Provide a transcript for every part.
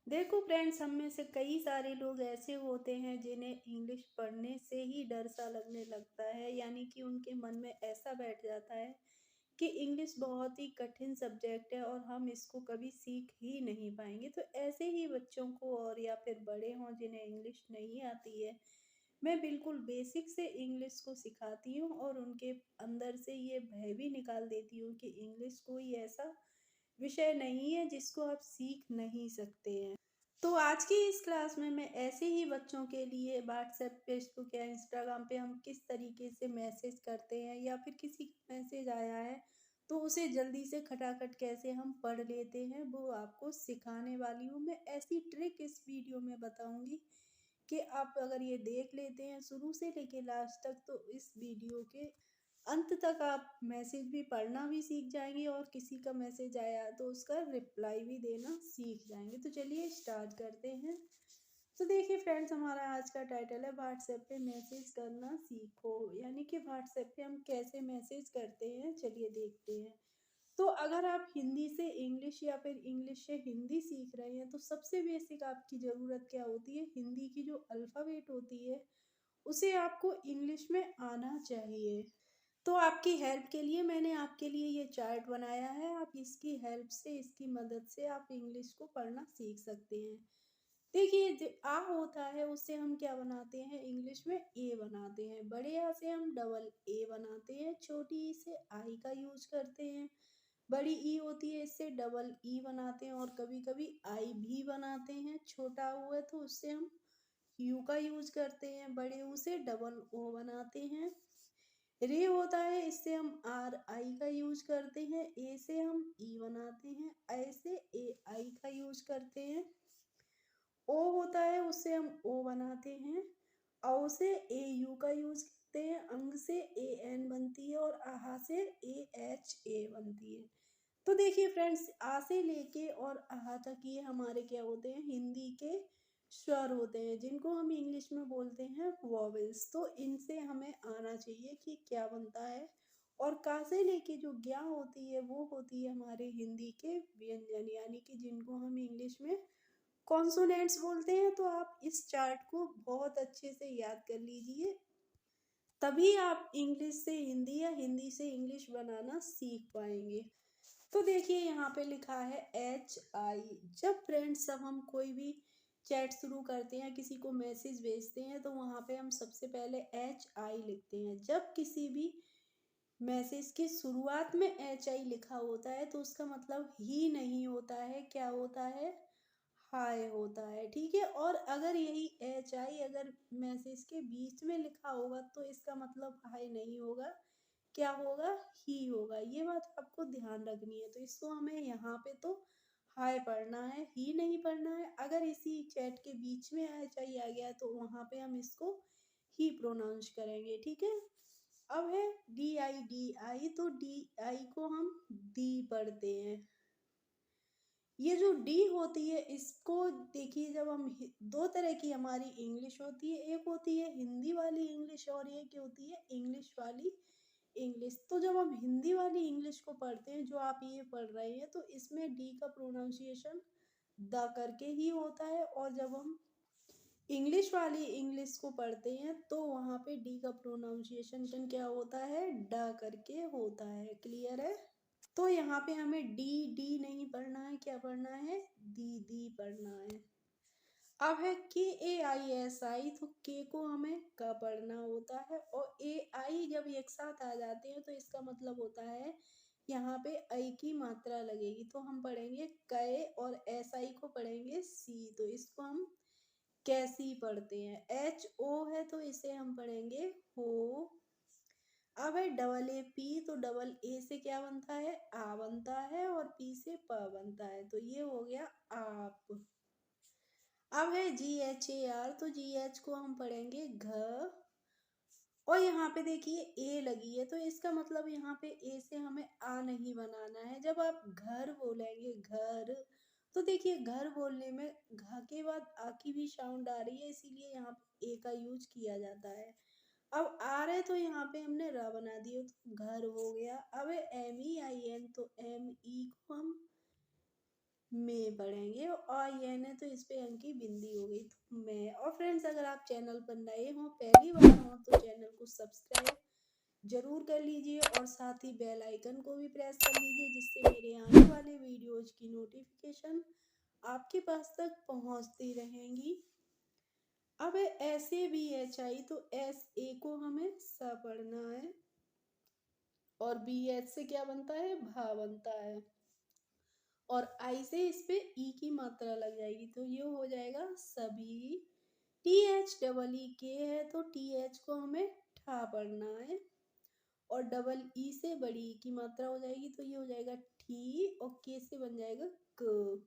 देखो फ्रेंड्स, हम में से कई सारे लोग ऐसे होते हैं जिन्हें इंग्लिश पढ़ने से ही डर सा लगने लगता है, यानी कि उनके मन में ऐसा बैठ जाता है कि इंग्लिश बहुत ही कठिन सब्जेक्ट है और हम इसको कभी सीख ही नहीं पाएंगे। तो ऐसे ही बच्चों को और या फिर बड़े हों जिन्हें इंग्लिश नहीं आती है, मैं बिल्कुल बेसिक से इंग्लिश को सिखाती हूँ और उनके अंदर से ये भय भी निकाल देती हूँ कि इंग्लिश कोई ऐसा विषय नहीं है जिसको आप सीख नहीं सकते हैं। तो आज की इस क्लास में मैं ऐसे ही बच्चों के लिए व्हाट्सएप, फेसबुक या इंस्टाग्राम पे हम किस तरीके से मैसेज करते हैं या फिर किसी का मैसेज आया है तो उसे जल्दी से खटाखट कैसे हम पढ़ लेते हैं, वो आपको सिखाने वाली हूँ। मैं ऐसी ट्रिक इस वीडियो में बताऊंगी कि आप अगर ये देख लेते हैं शुरू से लेके लास्ट तक तो इस वीडियो के अंत तक आप मैसेज भी पढ़ना भी सीख जाएंगे और किसी का मैसेज आया तो उसका रिप्लाई भी देना सीख जाएंगे। तो चलिए स्टार्ट करते हैं। तो देखिए फ्रेंड्स, हमारा आज का टाइटल है व्हाट्सएप पे मैसेज करना सीखो, यानी कि व्हाट्सएप पे हम कैसे मैसेज करते हैं, चलिए देखते हैं। तो अगर आप हिंदी से इंग्लिश या फिर इंग्लिश से हिंदी सीख रहे हैं तो सबसे बेसिक आपकी ज़रूरत क्या होती है, हिंदी की जो अल्फ़ाबेट होती है उसे आपको इंग्लिश में आना चाहिए। तो आपकी हेल्प के लिए मैंने आपके लिए ये चार्ट बनाया है। आप इसकी हेल्प से, इसकी मदद से आप इंग्लिश को पढ़ना सीख सकते हैं। देखिए, आ होता है उससे हम क्या बनाते हैं, इंग्लिश में ए बनाते हैं। बड़े आ से हम डबल ए बनाते हैं। छोटी ई से आई का यूज करते हैं। बड़ी ई होती है, इससे डबल ई बनाते हैं और कभी कभी आई भी बनाते हैं। छोटा ऊ है तो उससे हम यू का यूज करते हैं। बड़े ऊ से डबल ओ बनाते हैं। रे होता है, इससे हम आर आई का यूज करते हैं। ए से हम ई बनाते हैं। ऐ से ए आई का यूज करते हैं। ओ होता है, उससे हम ओ बनाते हैं। औ से ए यू का यूज करते हैं। अंग से ए एन बनती है और आहा से ए एच ए बनती है। तो देखिए फ्रेंड्स, आ से लेके और आहा तक ये हमारे क्या होते हैं, हिंदी के स्वर होते हैं जिनको हम इंग्लिश में बोलते हैं वॉवेल्स। तो इनसे हमें आना चाहिए कि क्या बनता है। और का से लेके जो ज्ञा होती है वो होती है हमारे हिंदी के व्यंजन, यानी कि जिनको हम इंग्लिश में कॉन्सोनेंट्स बोलते हैं। तो आप इस चार्ट को बहुत अच्छे से याद कर लीजिए, तभी आप इंग्लिश से हिंदी या हिंदी से इंग्लिश बनाना सीख पाएंगे। तो देखिए यहाँ पे लिखा है एच आई। जब फ्रेंड्स, जब हम कोई भी चैट शुरू करते हैं, किसी को मैसेज भेजते हैं तो वहाँ पे हम सबसे पहले एच आई लिखते हैं। जब किसी भी मैसेज की शुरुआत में एच आई लिखा होता है तो उसका मतलब ही नहीं होता है, क्या होता है, हाय होता है। ठीक है, और अगर यही एच आई अगर मैसेज के बीच में लिखा होगा तो इसका मतलब हाय नहीं होगा, क्या होगा, ही होगा। ये बात आपको ध्यान रखनी है। तो इसको हमें यहाँ पे तो हाय पढ़ना है, ही नहीं पढ़ना है। अगर इसी चैट के बीच में एच आई आ गया तो वहाँ पे हम इसको ही प्रोनाउंस करेंगे। ठीक है, अब है डी आई। तो डी आई को हम दी पढ़ते हैं। ये जो डी होती है इसको देखिए, जब हम दो तरह की हमारी इंग्लिश होती है, एक होती है हिंदी वाली इंग्लिश और एक होती है इंग्लिश वाली इंग्लिश। तो जब हम हिंदी वाली इंग्लिश को पढ़ते हैं, जो आप ये पढ़ रहे हैं, तो इसमें डी का प्रोनाउंसिएशन द करके ही होता है। और जब हम इंग्लिश वाली इंग्लिश को पढ़ते हैं तो वहाँ पे डी का प्रोनाउंसिएशन क्या होता है, ड करके होता है। क्लियर है? तो यहाँ पे हमें डी डी नहीं पढ़ना है, क्या पढ़ना है, दी पढ़ना है। अब है के ए आई एस आई। तो के को हमें क पढ़ना होता है और ए आई जब एक साथ आ जाते हैं तो इसका मतलब होता है यहाँ पे आई की मात्रा लगेगी तो हम पढ़ेंगे कै, और एस आई को पढ़ेंगे सी। तो इसको हम कैसी पढ़ते हैं। एच ओ है तो इसे हम पढ़ेंगे हो। अब है डबल ए पी। तो डबल ए से क्या बनता है, आ बनता है, और पी से प बनता है। तो ये हो गया आप। अब है जी एच ए आर। तो जी एच को हम पढ़ेंगे घ। और यहाँ पे देखिए ए लगी है तो इसका मतलब यहाँ पे ए से हमें आ नहीं बनाना है। जब आप घर बोलेंगे घर, तो देखिए घर बोलने में घ के बाद आ की भी साउंड आ रही है, इसीलिए यहाँ पे ए का यूज किया जाता है। अब आ रहे तो यहाँ पे हमने र बना दिया तो घर हो गया। अब एम ई आई एन। तो एम ई को हम में पढ़ेंगे, और आई एन है तो इस पे अंक की बिंदी हो गई तो मैं। और फ्रेंड्स, अगर आप चैनल पर नए हो, पहली बार हो, तो चैनल को सब्सक्राइब जरूर कर लीजिए और साथ ही बेल आइकन को भी प्रेस कर लीजिए, जिससे मेरे आने वाले वीडियोज की नोटिफिकेशन आपके पास तक पहुंचती रहेंगी। अब ऐसे भी एच आई तो एस ए को हमें स पढ़ना है, और बी एच से क्या बनता है, भा बनता है, और आई से इस पे ई की मात्रा लग जाएगी तो ये हो जाएगा सभी। टी एच डबल ई के है तो टी एच को हमें ठा पढ़ना है, और डबल ई से बड़ी ई की मात्रा हो जाएगी तो ये हो जाएगा ठी, और के से बन जाएगा क।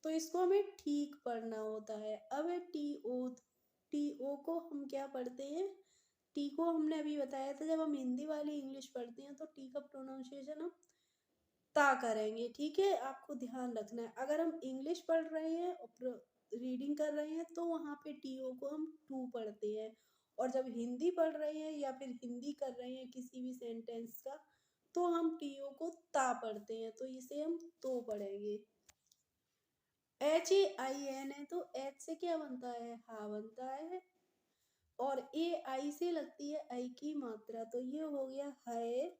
तो इसको हमें ठीक पढ़ना होता है। अब है टी ओ को हम क्या पढ़ते हैं, टी को हमने अभी बताया था, जब हम हिंदी वाली इंग्लिश पढ़ते हैं तो टी का प्रोनाउंसिएशन हम ता करेंगे, ठीक है, आपको ध्यान रखना है। अगर हम इंग्लिश पढ़ रहे हैं और रीडिंग कर रहे हैं तो वहाँ पे टीओ को हम टू पढ़ते हैं, और जब हिंदी पढ़ रहे हैं या फिर हिंदी कर रहे हैं किसी भी सेंटेंस का, तो हम टीओ को ता पढ़ते हैं, तो इसे हम तो पढ़ेंगे। एच ए आई एन है तो एच से क्या बनता है, हा बनता है, और ए आई से लगती है आई की मात्रा तो ये हो गया है,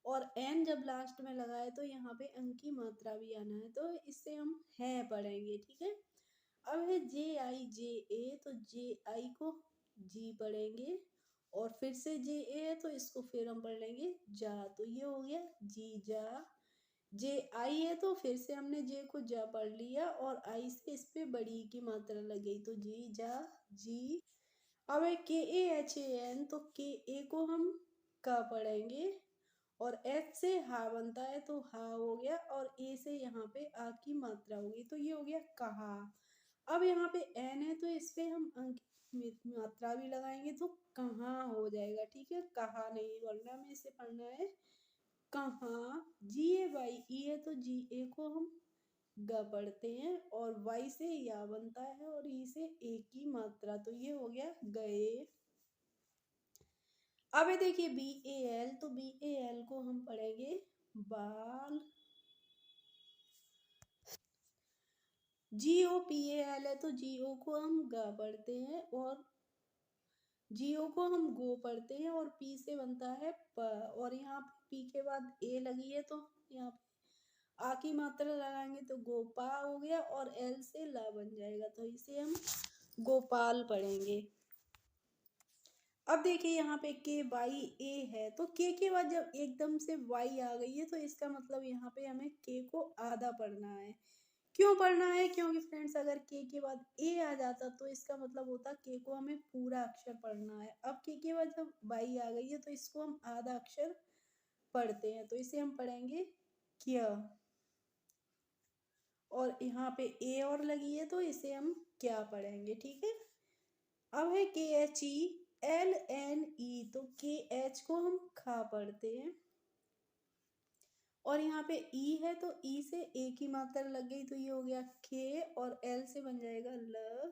और एन जब लास्ट में लगाए तो यहाँ पे अंक की मात्रा भी आना है, तो इससे हम है पढ़ेंगे, ठीक है। अब है जे ए तो जे आई को जी पढ़ेंगे, और फिर से जे ए है तो इसको फिर हम पढ़ लेंगे जा, तो ये हो गया जी जा। जे आई है तो फिर से हमने जे को जा पढ़ लिया, और आई से इस पे बड़ी की मात्रा लग गई तो जी जा जी। अब है के ए एच ए एन तो के ए को हम का पढ़ेंगे, और एच से हा बनता है तो हा हो गया, और ए से यहाँ पे आ की मात्रा होगी तो ये हो गया कहा। अब यहाँ पे एन है तो इस पे हम अंक की मात्रा भी लगाएंगे तो कहाँ हो जाएगा, ठीक है, कहा नहीं बोलना, हमें इसे पढ़ना है कहाँ। जी ए वाई ई है तो जी ए को हम ग पढ़ते हैं, और वाई से या बनता है, और ई से ए की मात्रा तो ये हो गया गए। अब ये देखिए बी ए एल तो बी ए एल को हम पढ़ेंगे बाल। जी ओ पी ए एल है तो जी ओ को हम ग पढ़ते हैं, और जी ओ को हम गो पढ़ते हैं, और पी से बनता है प, और यहाँ पे पी के बाद ए लगी है तो यहाँ पे आ की मात्रा लगाएंगे तो गोपा हो गया, और एल से ला बन जाएगा तो इसे हम गोपाल पढ़ेंगे। अब देखिए यहाँ पे के वाई ए है तो के बाद जब एकदम से वाई आ गई है तो इसका मतलब यहाँ पे हमें के को आधा पढ़ना है। क्यों पढ़ना है, क्योंकि फ्रेंड्स अगर के बाद ए आ जाता तो इसका मतलब होता के को हमें पूरा अक्षर पढ़ना है। अब के बाद जब वाई आ गई है तो इसको हम आधा अक्षर पढ़ते हैं, तो इसे हम पढ़ेंगे क्या, और यहाँ पे ए और लगी है तो इसे हम क्या पढ़ेंगे, ठीक है। अब है K H E L N E तो के एच को हम खा पढ़ते हैं, और यहाँ पे ई है तो ई से ए की मात्रा लग गई तो ये हो गया के, और एल से बन जाएगा ल,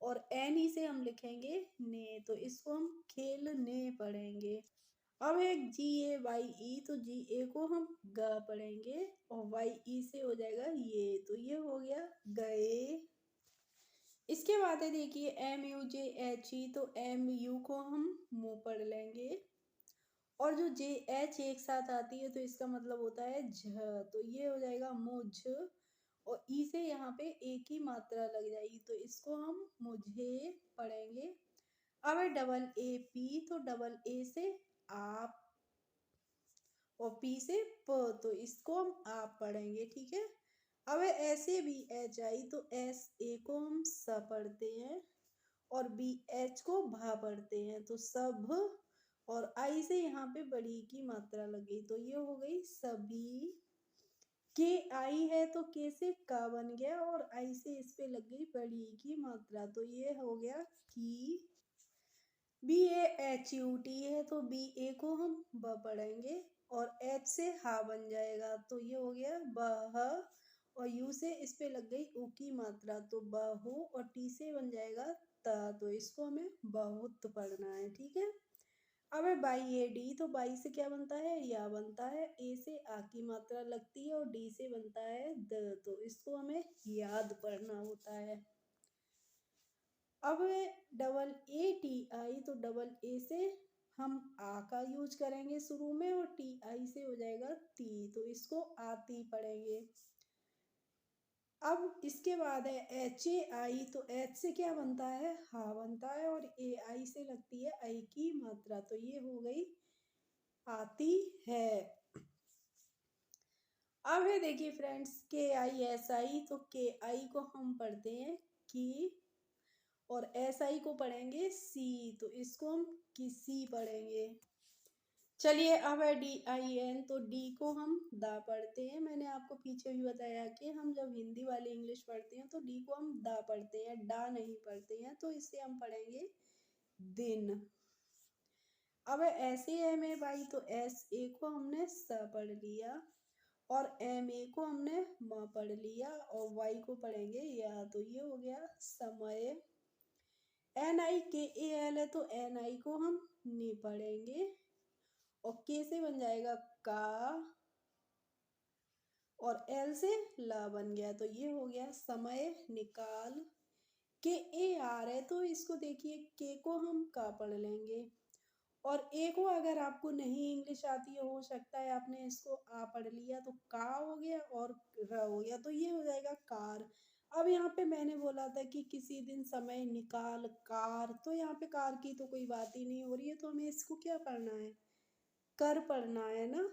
और एन ई से हम लिखेंगे ने तो इसको हम खेल ने पढ़ेंगे। अब है जी ए वाई ई तो जी ए को हम ग पढ़ेंगे, और वाई ई से हो जाएगा ये तो ये हो गया गए। इसके बाद है देखिए M U J H E तो एम यू को हम मुंह पढ़ लेंगे, और जो जे एच एक साथ आती है तो इसका मतलब होता है झ, तो ये हो जाएगा मुझ, और ई से यहाँ पे ए की मात्रा लग जाएगी तो इसको हम मुझे पढ़ेंगे। अब है डबल ए पी तो डबल ए से आप, और पी से प तो इसको हम आप पढ़ेंगे, ठीक है। अब ऐसे भी एच आई तो एस ए को हम स पढ़ते हैं, और बी एच को भा पढ़ते हैं तो सब, और आई से यहाँ पे बड़ी की मात्रा लगी तो ये हो गई सभी। के आई है तो के से का बन गया, और आई से इस पे लग गई बड़ी की मात्रा तो ये हो गया की। B A H U T है तो बी ए को हम ब पढ़ेंगे, और एच से हा बन जाएगा तो ये हो गया बह, और यू से इस पे लग गई ऊ की मात्रा तो बहु, और टी से बन जाएगा त तो इसको हमें बहुत पढ़ना है, ठीक है। अब है बाई ए डी, तो बाई से क्या बनता है, या बनता है। ए से आ की मात्रा लगती है और डी से बनता है द, तो इसको हमें याद पढ़ना होता है। अब डबल ए टी आई, तो डबल ए से हम आ का यूज करेंगे शुरू में और टी आई से हो जाएगा ती, तो इसको आती पढ़ेंगे। अब इसके बाद है एच ए आई, तो एच से क्या बनता है, हा बनता है और ए आई से लगती है आई की मात्रा, तो ये हो गई आती है। अब है देखिए फ्रेंड्स के आई एस आई, तो के आई को हम पढ़ते हैं की और एस आई को पढ़ेंगे सी, तो इसको हम किसी पढ़ेंगे। चलिए अब है डी आई एन, तो डी को हम दा पढ़ते हैं। मैंने आपको पीछे भी बताया कि हम जब हिंदी वाली इंग्लिश पढ़ते हैं तो डी को हम दा पढ़ते हैं, डा नहीं पढ़ते हैं, तो इससे हम पढ़ेंगे दिन। अब ऐसे एम ए बाई, तो एस ए को हमने स पढ़ लिया और एम ए को हमने म पढ़ लिया और वाई को पढ़ेंगे या, तो ये हो गया समय। एन आई के ए एल है, तो एन आई को हम नी पढ़ेंगे और के से बन जाएगा का और एल से ला बन गया, तो ये हो गया समय निकाल। के ए आर है, तो इसको देखिए के को हम का पढ़ लेंगे और ए को अगर आपको नहीं इंग्लिश आती है, हो सकता है आपने इसको आ पढ़ लिया, तो का हो गया और र हो गया, तो ये हो जाएगा कार। अब यहाँ पे मैंने बोला था कि किसी दिन समय निकाल कार, तो यहाँ पे कार की तो कोई बात ही नहीं हो रही है, तो हमें इसको क्या पढ़ना है, कर पढ़ना है ना।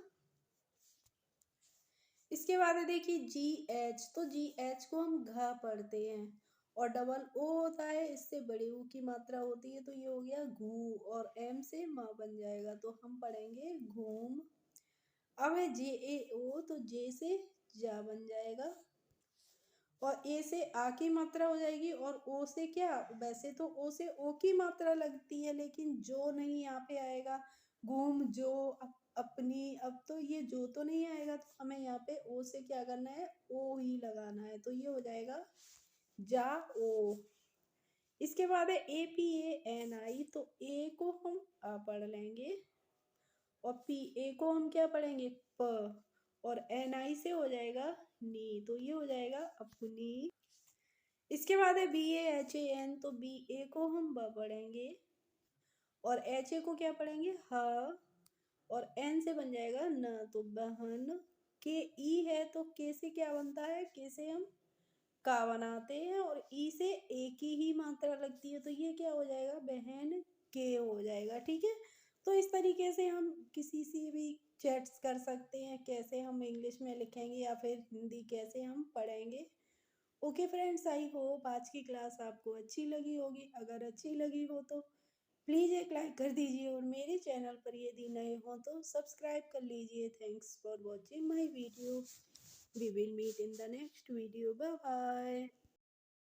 इसके बाद है देखिए जी एच, तो जी एच को हम घ पढ़ते हैं और डबल ओ होता है, इससे बड़ी ऊ की मात्रा होती है, तो ये हो गया घू और एम से म बन जाएगा, तो हम पढ़ेंगे घूम। अब है जे ए ओ, तो जे से जा बन जाएगा और ए से आ की मात्रा हो जाएगी और ओ से क्या, वैसे तो ओ से ओ की मात्रा लगती है लेकिन जो नहीं यहाँ पे आएगा, घूम जो अपनी, अब तो ये जो तो नहीं आएगा, तो हमें यहाँ पे ओ से क्या करना है, ओ ही लगाना है, तो ये हो जाएगा जा ओ। इसके बाद है ए पी ए एन आई, तो ए को हम आ पढ़ लेंगे और पी ए को हम क्या पढ़ेंगे, प और एन आई से हो जाएगा नी, तो ये हो जाएगा अपनी। इसके बाद है B A H A N, तो बी ए को हम ब पढ़ेंगे और एच ए को क्या पढ़ेंगे, ह और एन से बन जाएगा न, तो बहन। के ई है, तो के से क्या बनता है, के से हम का बनाते हैं और ई से ए की ही मात्रा लगती है, तो ये क्या हो जाएगा, बहन के हो जाएगा। ठीक है, तो इस तरीके से हम किसी से भी चैट्स कर सकते हैं, कैसे हम इंग्लिश में लिखेंगे या फिर हिंदी कैसे हम पढ़ेंगे। ओके फ्रेंड्स, आई होप आज की क्लास आपको अच्छी लगी होगी। अगर अच्छी लगी हो तो प्लीज़ एक लाइक कर दीजिए और मेरे चैनल पर यदि नए हो तो सब्सक्राइब कर लीजिए। Thanks for watching my video. We will meet in the next video. Bye bye.